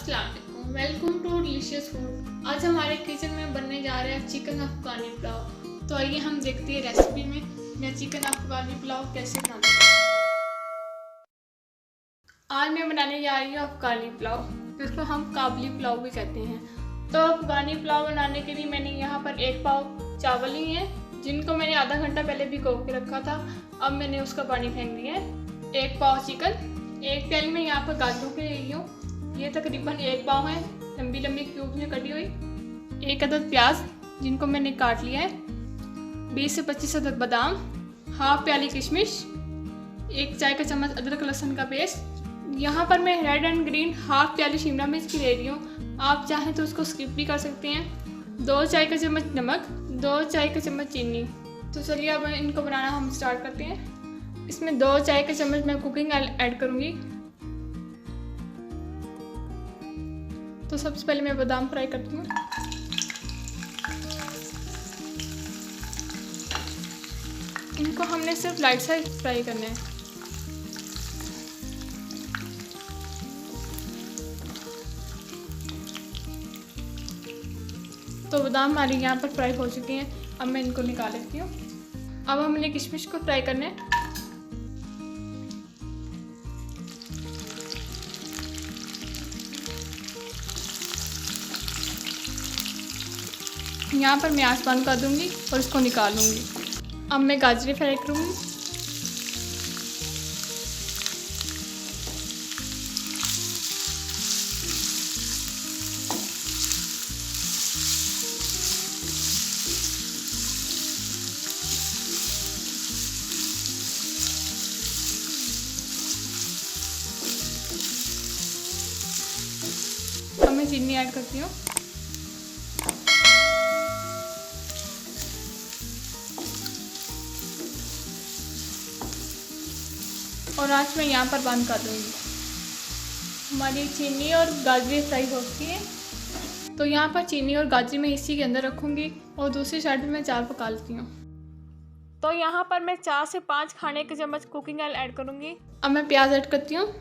अस्सलाम वालेकुम, welcome to delicious food. आज हमारे किचन में बनने जा रहा है चिकन अफगानी पुलाव। तो आइए हम देखते हैं रेसिपी में मैं चिकन अफगानी पुलाव कैसे बनाती हूँ। आज मैं बनाने जा रही हूँ अफगानी पुलाव, जिसको हम काबली पुलाव भी कहते हैं। तो अफगानी पुलाव बनाने के लिए मैंने यहाँ पर 1 पाव चावल लिए हैं, जिनको मैंने आधा घंटा पहले भिगो के रखा था। अब मैंने उसका पानी फेंक दिया है। 1 पाव चिकन, 1 प्याली में यहाँ पर गाजरों के ले हूँ, ये तकरीबन 1 पाव है, लंबी लंबी क्यूब में कटी हुई। 1 अदद प्याज जिनको मैंने काट लिया है, 20 से 25 अदद बादाम, हाफ प्याली किशमिश, 1 चाय का चम्मच अदरक लहसुन का पेस्ट। यहाँ पर मैं रेड एंड ग्रीन हाफ प्याली शिमला मिर्च की ले रही हूँ, आप चाहें तो उसको स्किप भी कर सकते हैं। 2 चाय का चम्मच नमक, 2 चाय का चम्मच चीनी। तो चलिए अब इनको बनाना हम स्टार्ट करते हैं। इसमें 2 चाय का चम्मच मैं कुकिंग ऑयल ऐड करूँगी। तो सबसे पहले मैं बादाम फ्राई करती हूँ। इनको हमने सिर्फ लाइट सा फ्राई करना है। तो बादाम हमारे यहाँ पर फ्राई हो चुके हैं, अब मैं इनको निकाल लेती हूँ। अब हमने किशमिश को फ्राई करना है। यहाँ पर मैं आंच बंद कर दूँगी और इसको निकाल लूँगी। अब मैं गाजरें फ्राई करूँगी। अब मैं चीनी ऐड करती हूँ। और आँच मैं यहाँ पर बंद कर दूँगी। हमारी चीनी और गाजरें फ्राई हो चुकी हैं। तो यहाँ पर चीनी और गाजर मैं इसी के अंदर रखूँगी और दूसरी साइड में मैं चावल पका लेती हूँ। तो यहाँ पर मैं 4 से 5 खाने के चम्मच कुकिंग ऑयल ऐड करूँगी। अब मैं प्याज ऐड करती हूँ।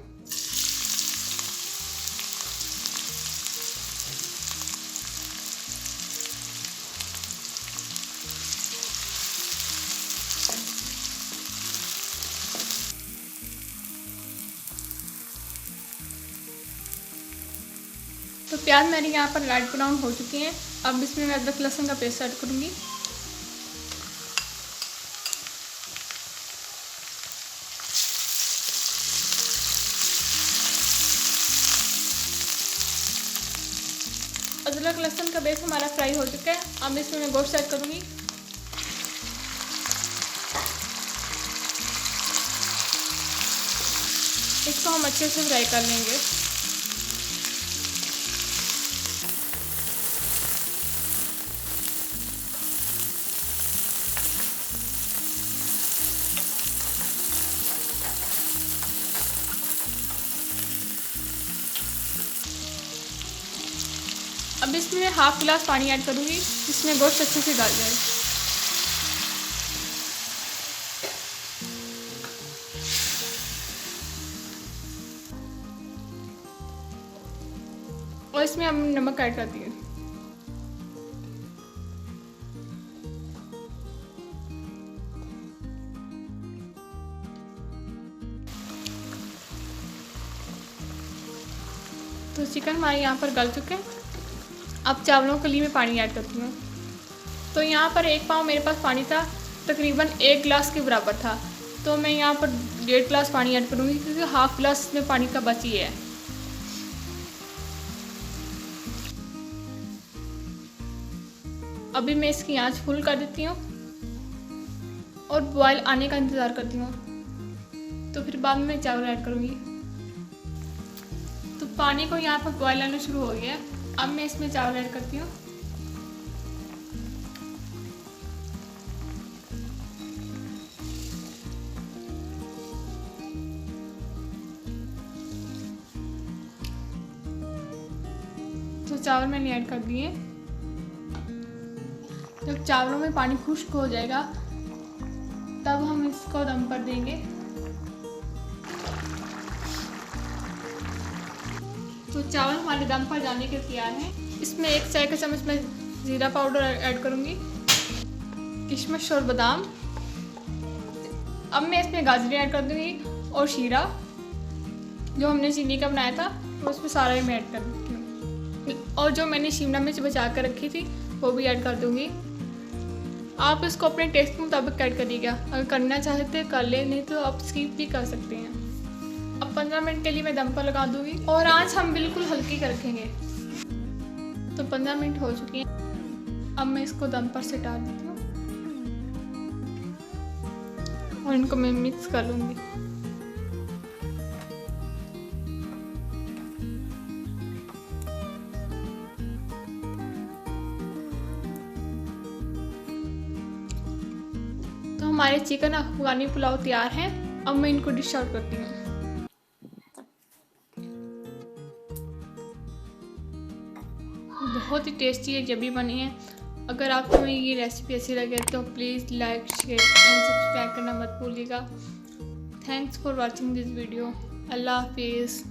तो प्याज मेरी यहाँ पर लाइट ब्राउन हो चुकी हैं। अब इसमें मैं अदरक लहसुन का पेस्ट ऐड करूँगी। अदरक लहसुन का पेस्ट हमारा फ्राई हो चुका है। अब इसमें मैं गोश्त ऐड करूँगी। इसको हम अच्छे से फ्राई कर लेंगे। अब इसमें मैं हाफ गिलास पानी ऐड करूँगी, जिसमें गोश्त अच्छे से गल जाए। और इसमें हम नमक ऐड करती हूँ। तो चिकन हमारे यहाँ पर गल चुके हैं। अब चावलों के लिए मैं पानी ऐड करती हूँ। तो यहाँ पर 1 पाव मेरे पास पानी था, तकरीबन 1 गिलास के बराबर था। तो मैं यहाँ पर 1.5 गिलास पानी ऐड करूँगी, क्योंकि हाफ गिलास में पानी का बच ही है। अभी मैं इसकी आंच फुल कर देती हूँ और बॉयल आने का इंतज़ार करती हूँ। तो फिर बाद में मैं चावल ऐड करूँगी। तो पानी को यहाँ पर बॉयल आना शुरू हो गया। अब मैं इसमें चावल ऐड करती हूँ। तो चावल मैंने ऐड कर दिए। जब चावलों में पानी खुश्क हो जाएगा तब हम इसको दम पर देंगे। तो चावल हमारे दम पर जाने के तैयार हैं। इसमें 1 चाय का चम्मच मैं ज़ीरा पाउडर ऐड करूँगी, किशमिश और बादाम। अब मैं इसमें गाजरें ऐड कर दूँगी और शीरा जो हमने चीनी का बनाया था वो इसमें सारा ही मैं ऐड कर दूँगी। और जो मैंने शिमला मिर्च बचा कर रखी थी वो भी ऐड कर दूँगी। आप इसको अपने टेस्ट के मुताबिक ऐड करिएगा, अगर करना चाहते कर ले, नहीं तो आप स्किप भी कर सकते हैं। अब 15 मिनट के लिए मैं दम पर लगा दूँगी और आँच हम बिल्कुल हल्की कर रखेंगे। तो 15 मिनट हो चुकी हैं। अब मैं इसको दम पर से डाल देती हूँ और इनको मैं मिक्स कर लूँगी। तो हमारे चिकन अफगानी पुलाव तैयार हैं। अब मैं इनको डिश आउट करती हूँ। बहुत ही टेस्टी है जब भी बनी है। अगर आपको ये रेसिपी अच्छी लगे तो please like, share and subscribe करना मत भूलिएगा। Thanks for watching this video. अल्लाह हाफिज़।